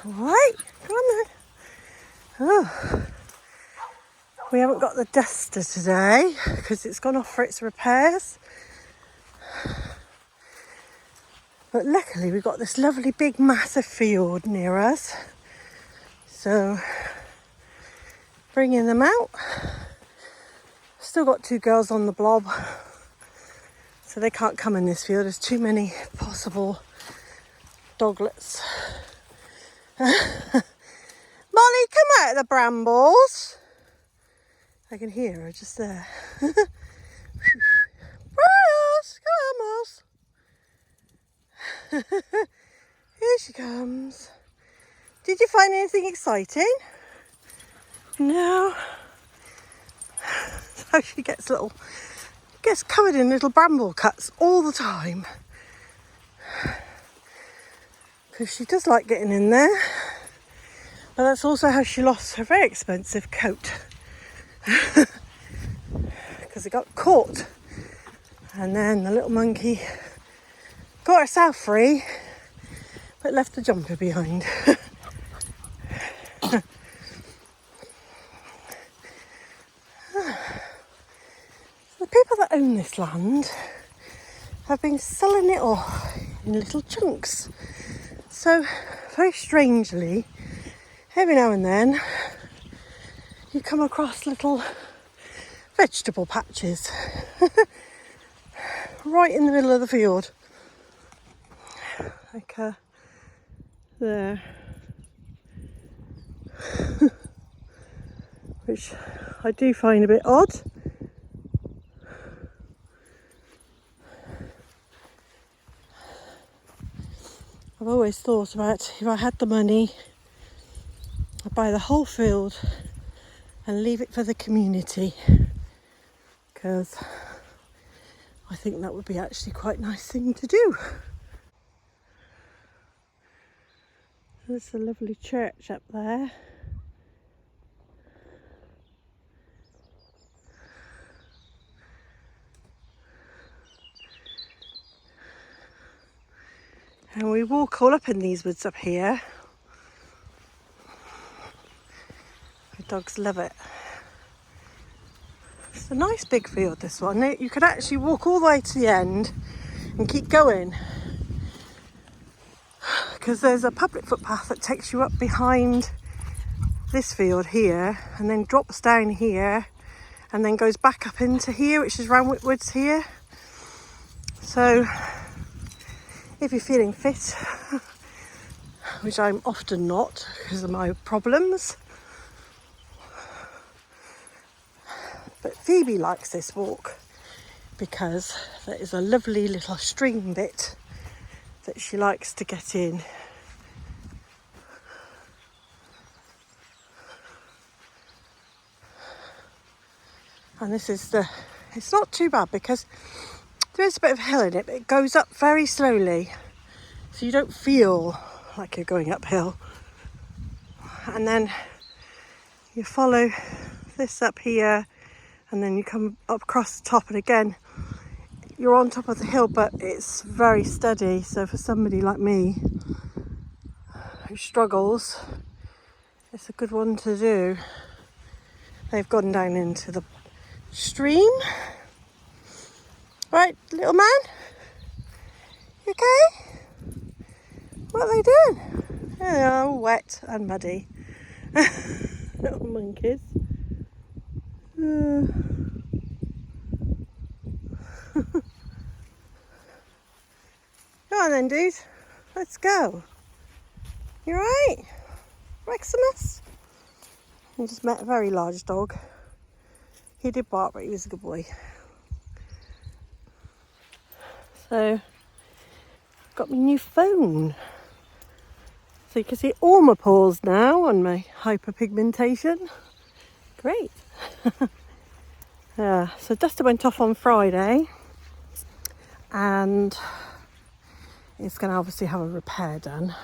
Alright, come on then. Oh, we haven't got the duster today because it's gone off for its repairs. But luckily we've got this lovely big massive field near us. So bringing them out. Still got 2 girls on the blob. So they can't come in this field. There's too many possible doglets. Molly, come out of the brambles. I can hear her just there. Brambles, come on. Here she comes. Did you find anything exciting? No. So she gets covered in little bramble cuts all the time. Because she does like getting in there. But that's also how she lost her very expensive coat. Because it got caught. And then the little monkey got herself free, but left the jumper behind. The people that own this land have been selling it off in little chunks. So, very strangely, every now and then, you come across little vegetable patches right in the middle of the field. Like there. Which I do find a bit odd. I've always thought about if I had the money, I'd buy the whole field and leave it for the community, because I think that would be actually quite a nice thing to do. There's a lovely church up there. And we walk all up in these woods up here. The dogs love it. It's a nice big field, this one. You could actually walk all the way to the end and keep going. Because there's a public footpath that takes you up behind this field here and then drops down here and then goes back up into here, which is Ranwick Woods here. So if you're feeling fit, which I'm often not because of my problems, but Phoebe likes this walk because there is a lovely little stream bit that she likes to get in. And this is it's not too bad because there is a bit of hill in it, but it goes up very slowly. So you don't feel like you're going uphill. And then you follow this up here and then you come up across the top, and again, you're on top of the hill, but it's very steady. So for somebody like me who struggles, it's a good one to do. They've gone down into the stream. Right, little man? You okay? What are they doing? There they are, all wet and muddy. Little monkeys. Come on then, dude. Let's go. You alright? Maximus? I just met a very large dog. He did bark, but he was a good boy. So, got my new phone. So you can see all my paws now on my hyperpigmentation. Great. Yeah, so duster went off on Friday and it's going to obviously have a repair done.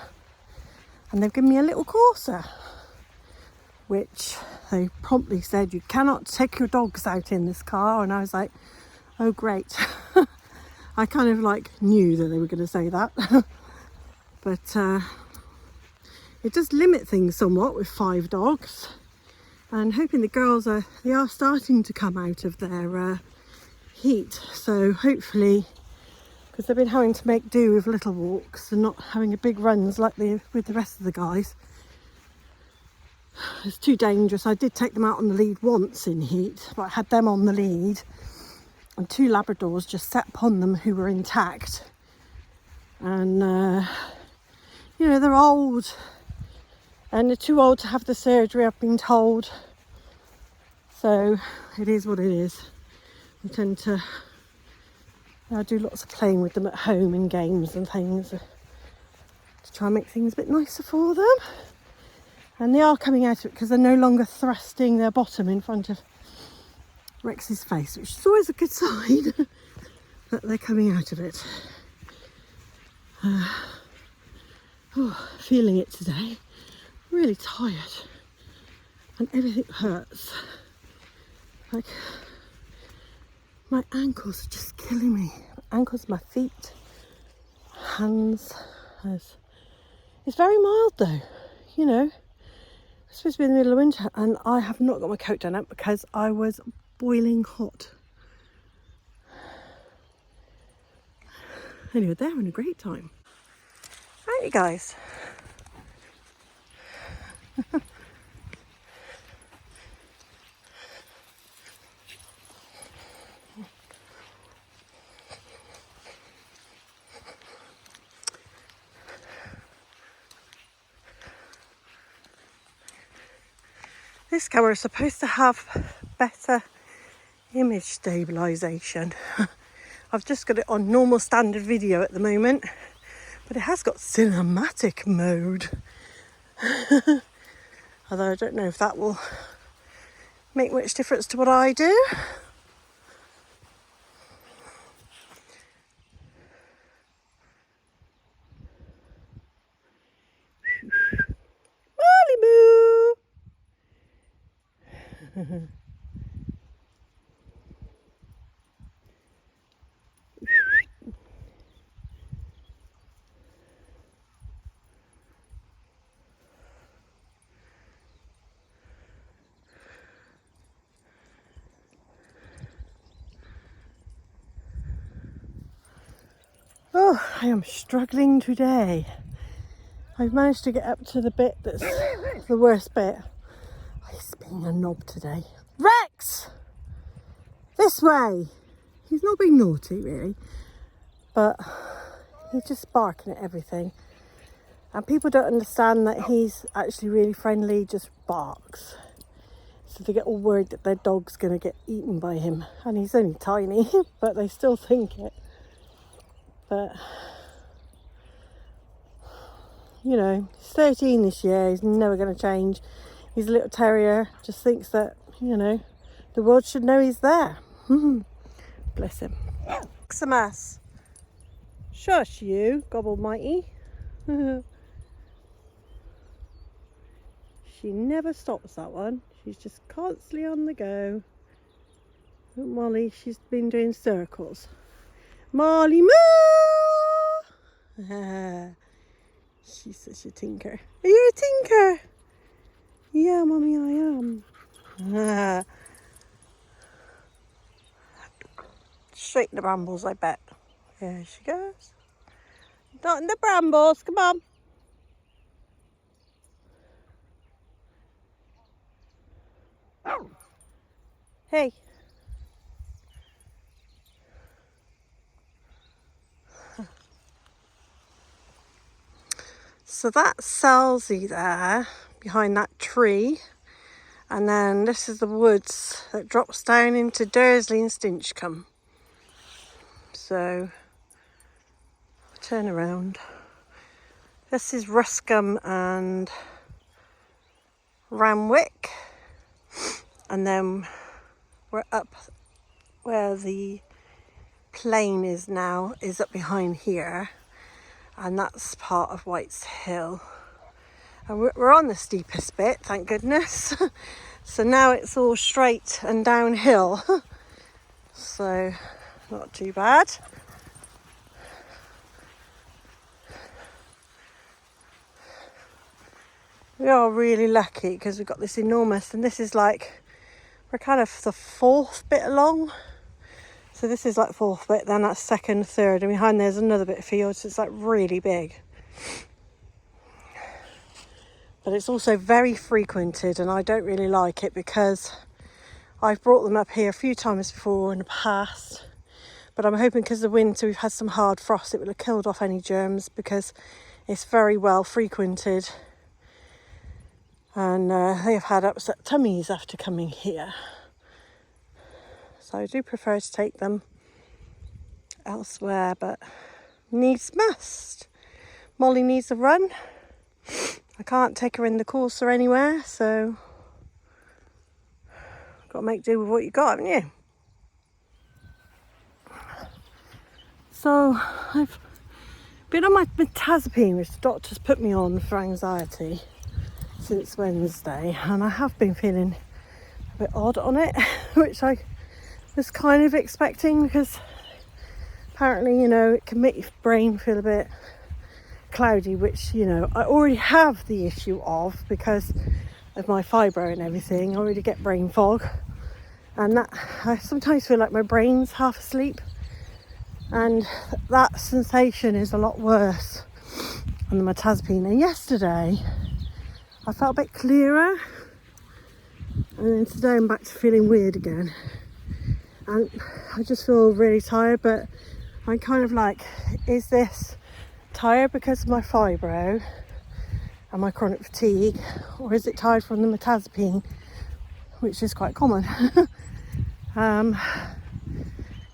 And they've given me a little Corsa. which they promptly said you cannot take your dogs out in this car, and I was like, oh great. I kind of like knew that they were going to say that. But it does limit things somewhat with 5 dogs, and hoping the girls are starting to come out of their heat, so hopefully, because they've been having to make do with little walks and not having a big runs like with the rest of the guys. It's too dangerous. I did take them out on the lead once in heat, but I had them on the lead and 2 Labradors just sat upon them who were intact, and you know, they're old and they're too old to have the surgery, I've been told, so it is what it is. I do lots of playing with them at home in games and things to try and make things a bit nicer for them. And they are coming out of it because they're no longer thrusting their bottom in front of Rex's face, which is always a good sign that they're coming out of it. Feeling it today. Really tired. And everything hurts. Like, my ankles are just killing me. My ankles, my feet, hands. It's very mild though, you know. It's supposed to be in the middle of winter, and I have not got my coat done up because I was boiling hot. Anyway, they're having a great time. Right, you guys. This camera is supposed to have better image stabilisation. I've just got it on normal standard video at the moment, but it has got cinematic mode. Although I don't know if that will make much difference to what I do. Molly moo! Oh, I am struggling today. I've managed to get up to the bit that's the worst bit. He's being a knob today. Rex! This way! He's not being naughty really, but he's just barking at everything. And people don't understand that he's actually really friendly, just barks. So they get all worried that their dog's going to get eaten by him. And he's only tiny, but they still think it. But, you know, he's 13 this year, he's never going to change. He's a little terrier, just thinks that, you know, the world should know he's there. Bless him. Maximus. Shush you, gobble mighty. She never stops, that one. She's just constantly on the go. Look, Molly, she's been doing circles. Molly moo! She's such a tinker. Are you a tinker? Yeah, Mummy, I am. Straight in the brambles, I bet. There she goes. Not in the brambles, come on. Hey. So that's Selzy there, behind that tree. And then this is the woods that drops down into Dursley and Stinchcombe. So, turn around. This is Ruscombe and Ramwick. And then we're up where the plain is now, is up behind here. And that's part of White's Hill. And we're on the steepest bit, thank goodness. So now it's all straight and downhill. So not too bad. We are really lucky because we've got this enormous, and this is like, we're kind of the fourth bit along. So this is like fourth bit, then that's second, third, and behind there's another bit of field, so it's like really big. But it's also very frequented, and I don't really like it because I've brought them up here a few times before in the past. But I'm hoping because of the winter we've had some hard frost, it will have killed off any germs because it's very well frequented. And they have had upset tummies after coming here. So I do prefer to take them elsewhere, but needs must. Molly needs a run. I can't take her in the course or anywhere, so got to make do with what you got, haven't you? So I've been on my metazapine, which the doctor's put me on for anxiety, since Wednesday, and I have been feeling a bit odd on it, which I was kind of expecting because apparently, you know, it can make your brain feel a bit cloudy, which, you know, I already have the issue of because of my fibro and everything. I already get brain fog, and that I sometimes feel like my brain's half asleep, and that sensation is a lot worse on the metazapine. And yesterday I felt a bit clearer, and then today I'm back to feeling weird again, and I just feel really tired. But I'm kind of like, is this tired because of my fibro and my chronic fatigue, or is it tired from the metazapine, which is quite common?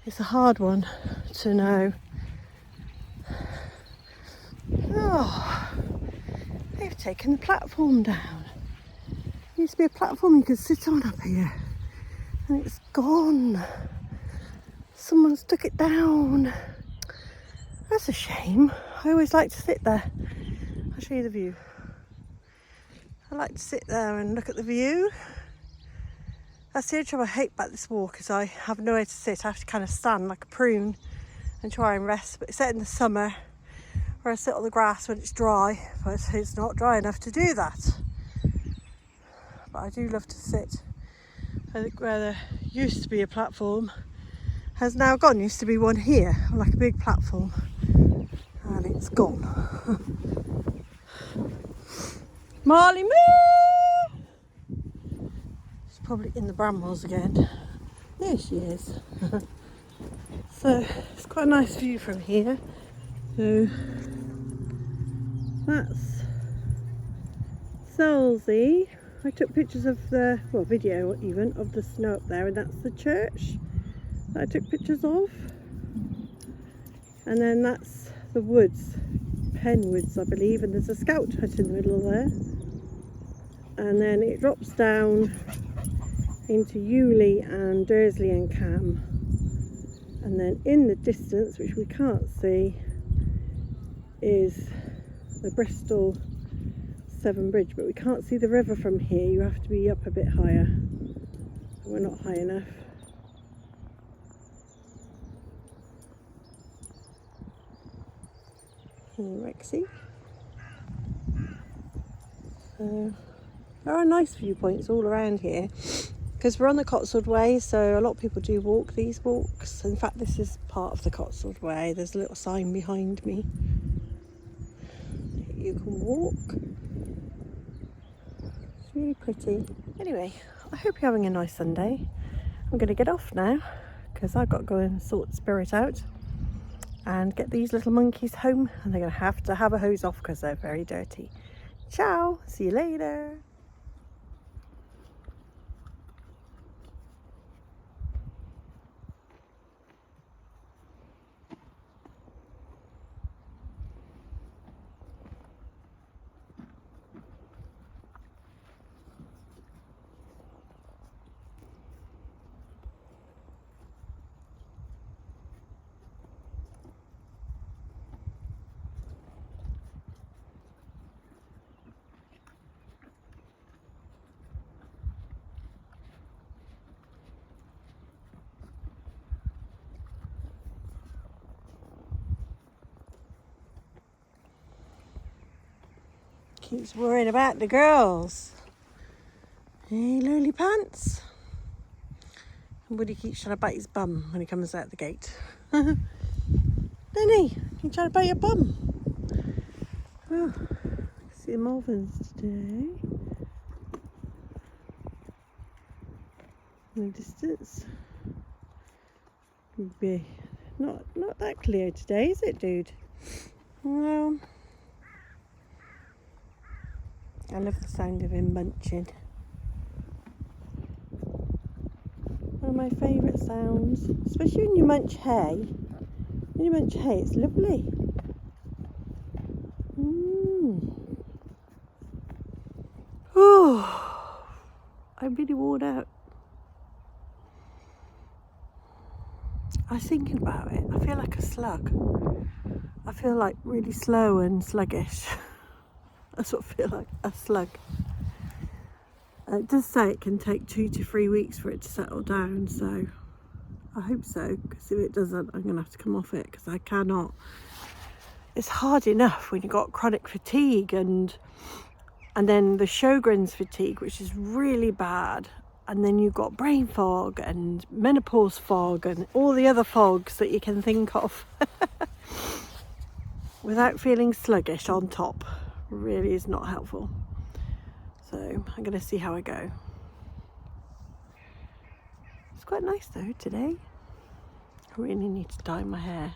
It's a hard one to know. Oh, they've taken the platform down. There used to be a platform you could sit on up here, and it's gone. Someone's took it down. That's a shame. I always like to sit there. I'll show you the view. I like to sit there and look at the view. That's the only trouble I hate about this walk, is I have nowhere to sit. I have to kind of stand like a prune and try and rest. But except in the summer, where I sit on the grass when it's dry, but it's not dry enough to do that. But I do love to sit. I think where there used to be a platform has now gone. Used to be one here, like a big platform, and it's gone. Marley moo! She's probably in the brambles again. There she is. So it's quite a nice view from here. So that's Solsey. I took pictures of the, well, video even, of the snow up there, and that's the church that I took pictures of. And then that's the woods, Penwoods I believe, and there's a scout hut in the middle of there. And then it drops down into Ewley and Dursley and Cam. And then in the distance, which we can't see, is the Bristol Severn Bridge, but we can't see the river from here. You have to be up a bit higher. We're not high enough. Rexy. So there are nice viewpoints all around here because we're on the Cotswold Way, so a lot of people do walk these walks. In fact, this is part of the Cotswold Way. There's a little sign behind me. You can walk. It's really pretty. Anyway, I hope you're having a nice Sunday. I'm going to get off now because I've got to go and sort Spirit out and get these little monkeys home, and they're going to have a hose off because they're very dirty. Ciao, see you later. Keeps worrying about the girls. Hey, lowly pants. And Woody keeps trying to bite his bum when he comes out the gate. Doesn't he? He's trying to bite your bum. Oh, see the Malverns today. In the distance. Be not that clear today, is it, dude? Well, I love the sound of him munching. One of my favourite sounds, especially when you munch hay. When you munch hay, it's lovely. Oh, I'm really worn out. I was thinking about it. I feel like a slug. I feel like really slow and sluggish. That's what I feel like, a slug. It does say it can take 2 to 3 weeks for it to settle down, so I hope so, because if it doesn't, I'm going to have to come off it, because I cannot. It's hard enough when you've got chronic fatigue and then the Sjogren's fatigue, which is really bad, and then you've got brain fog and menopause fog and all the other fogs that you can think of. Without feeling sluggish on top really is not helpful. So I'm going to see how I go. It's quite nice though today. I really need to dye my hair.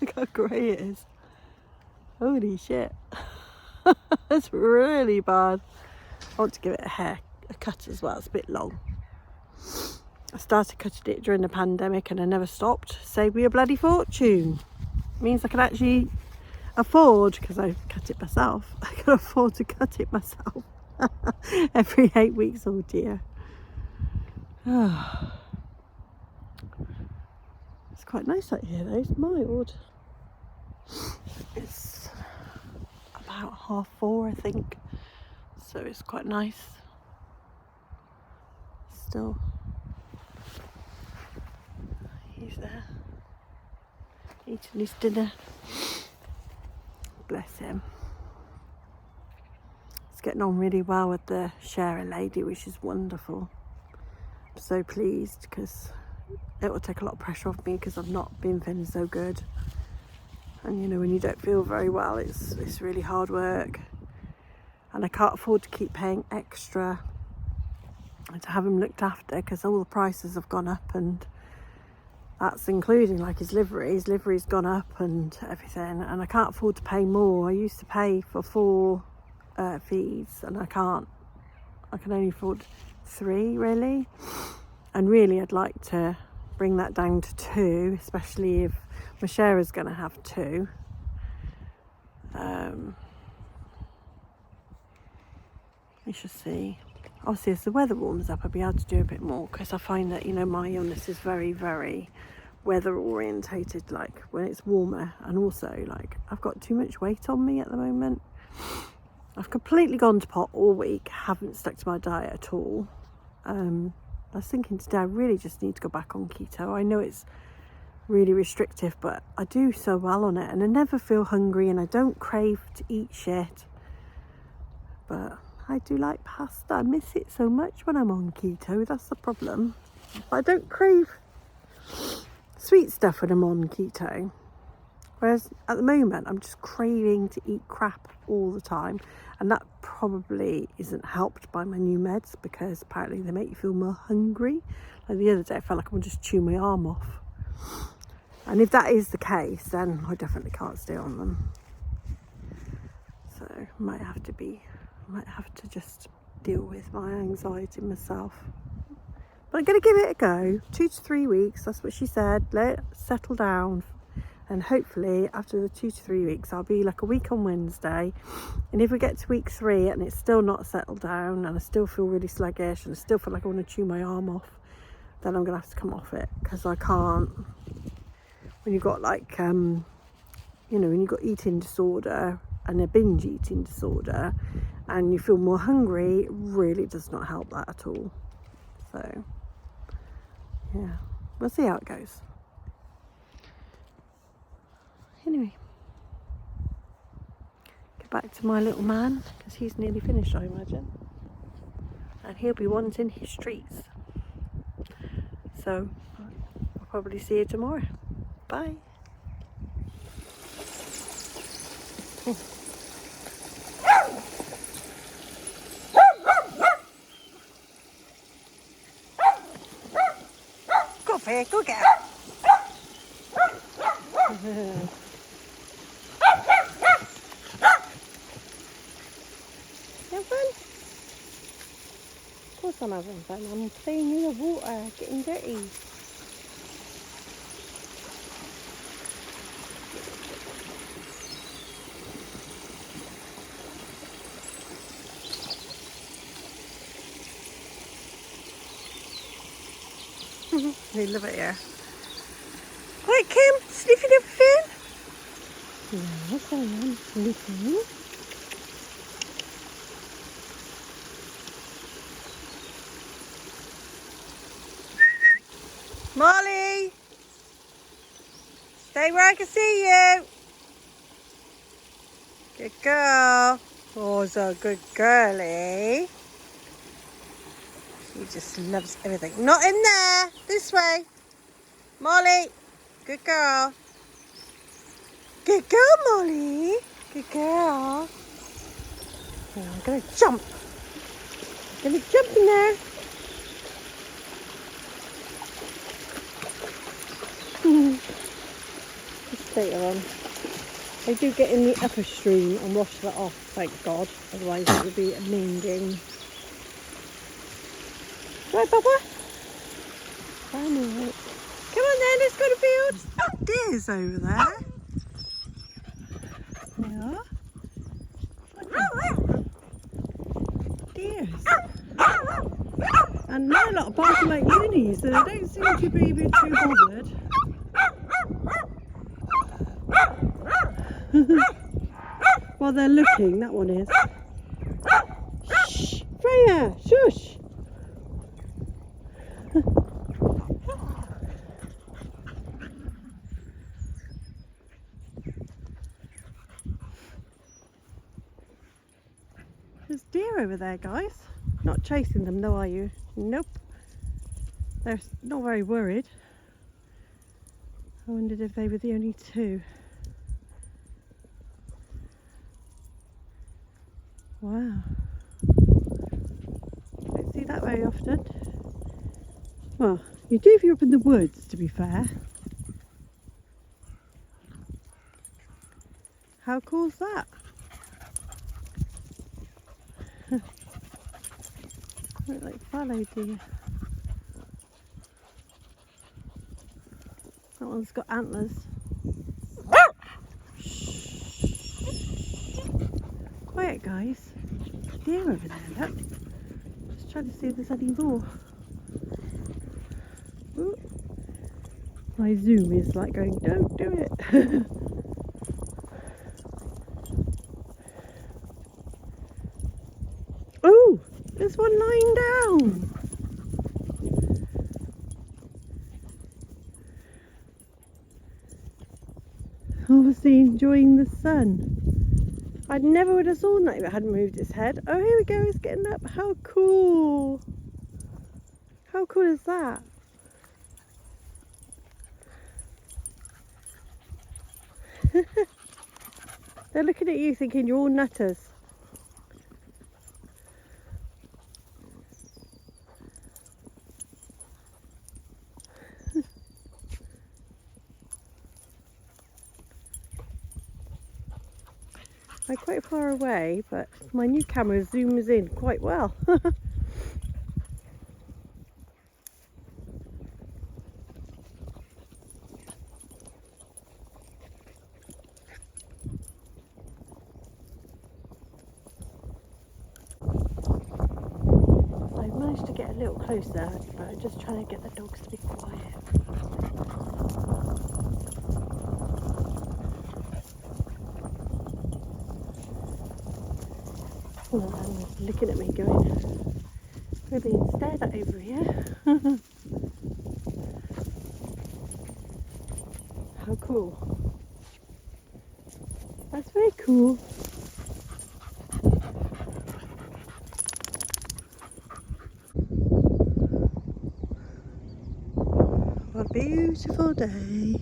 Look how grey it is. Holy shit. That's really bad. I want to give it a cut as well. It's a bit long. I started cutting it during the pandemic and I never stopped. Saved me a bloody fortune. It means I can actually afford, because I cut it myself, I can afford to cut it myself every 8 weeks. Oh dear. It's quite nice out here though, it's mild. It's about 4:30 I think, so it's quite nice. Still, he's there eating his dinner. Bless him. He's getting on really well with the sharer lady, which is wonderful. I'm so pleased, because it will take a lot of pressure off me, because I've not been feeling so good. And you know, when you don't feel very well, it's really hard work, and I can't afford to keep paying extra and to have him looked after, because all the prices have gone up, and that's including like his livery. His livery's gone up and everything, and I can't afford to pay more. I used to pay for 4 feeds, and I can't. I can only afford 3 really, and really I'd like to bring that down to 2, especially if my sharer's going to have 2. We shall see. Obviously, as the weather warms up, I'll be able to do a bit more, because I find that, you know, my illness is very, very weather orientated, like when it's warmer, and also like I've got too much weight on me at the moment. I've completely gone to pot all week, haven't stuck to my diet at all. I was thinking today I really just need to go back on keto. I know it's really restrictive, but I do so well on it, and I never feel hungry, and I don't crave to eat shit. But I do like pasta. I miss it so much when I'm on keto. That's the problem. I don't crave sweet stuff when I'm on keto. Whereas at the moment, I'm just craving to eat crap all the time. And that probably isn't helped by my new meds, because apparently they make you feel more hungry. Like the other day, I felt like I would just chew my arm off. And if that is the case, then I definitely can't stay on them. So might have to just deal with my anxiety myself. But I'm going to give it a go. 2 to 3 weeks, that's what she said. Let it settle down. And hopefully after the 2 to 3 weeks, I'll be like a week on Wednesday. And if we get to week 3 and it's still not settled down, and I still feel really sluggish, and I still feel like I want to chew my arm off, then I'm going to have to come off it, because I can't. When you've got like, you know, when you've got eating disorder and a binge eating disorder, and you feel more hungry, it really does not help that at all. So yeah, we'll see how it goes. Anyway, back to my little man because he's nearly finished, I imagine. And he'll be wanting his treats. So I'll probably see you tomorrow. Bye. Go Faye, go get her. Have fun? Of course I'm having fun. I'm playing in the water, getting dirty. They love it here. Right, Kim, sniffing everything? Yes, I am sniffing. Molly! Stay where I can see you. Good girl. Oh, so good girlie. She just loves everything. Not in there. This way. Molly. Good girl. Good girl, Molly. Good girl. Oh, I'm going to jump. I'm going to jump in there. Just later on. I do get in the upper stream and wash that off, thank God. Otherwise it would be a mean game. Right, Papa? Right. Come on then, let's go to fields. Oh, deer's over there. Yeah. Deers. And they're not barking like loonies, so they don't seem to be too bothered. While they're looking, that one is. Shh! Freya! Shush! There's deer over there, guys. Not chasing them though, are you? Nope. They're not very worried. I wondered if they were the only two. Wow. Don't see that very often. Well, you do if you're up in the woods, to be fair. How cool's that? Look like fallow deer. That one's got antlers. Shh. Quiet, guys. Deer over there, look. Just trying to see if there's any more. Ooh. My zoom is like going, don't do it. Oh, there's one lying down. Obviously enjoying the sun. I never would have thought that if it hadn't moved its head. Oh, here we go, it's getting up. How cool. How cool is that? They're looking at you thinking you're all nutters. I'm quite far away, but my new camera zooms in quite well. I've managed to get a little closer, but I'm just trying to get the dogs to be quiet. Oh, and looking at me going, we're being stared at over here. How cool. That's very cool. beautiful day.